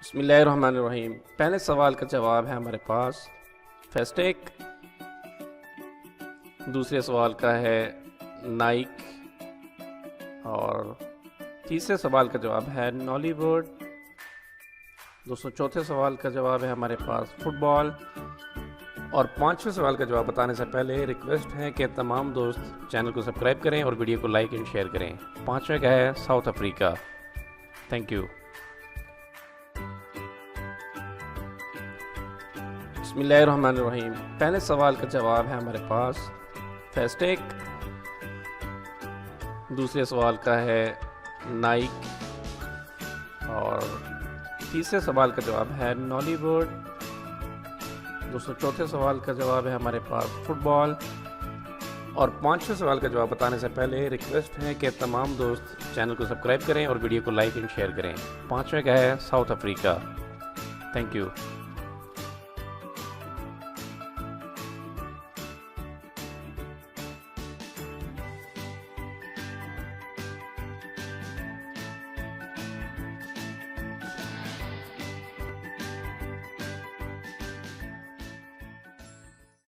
बिस्मिल्लाहिर्रहमानिर्रहीम। पहले सवाल का जवाब है हमारे पास फेस्टेक। दूसरे सवाल का है नाइक। और तीसरे सवाल का जवाब है नॉलीवुड। दोस्तों, चौथे सवाल का जवाब है हमारे पास फुटबॉल। और पांचवें सवाल का जवाब बताने से पहले रिक्वेस्ट है कि तमाम दोस्त चैनल को सब्सक्राइब करें और वीडियो को लाइक एंड शेयर करें। पांचवें का है साउथ अफ्रीका। Thank you. बिस्मिल्लाहिर्रहमानिर्रहीम। पहले सवाल का जवाब है हमारे पास फेस्टेक। दूसरे सवाल का है नाइक। और तीसरे सवाल का जवाब है नॉलीवुड। दोस्तों, चौथे सवाल का जवाब है हमारे पास फुटबॉल। और पांचवें सवाल का जवाब बताने से पहले रिक्वेस्ट है कि तमाम दोस्त चैनल को सब्सक्राइब करें और वीडियो को लाइक एंड शेयर करें। पांचवें का है साउथ अफ्रीका। Thank you.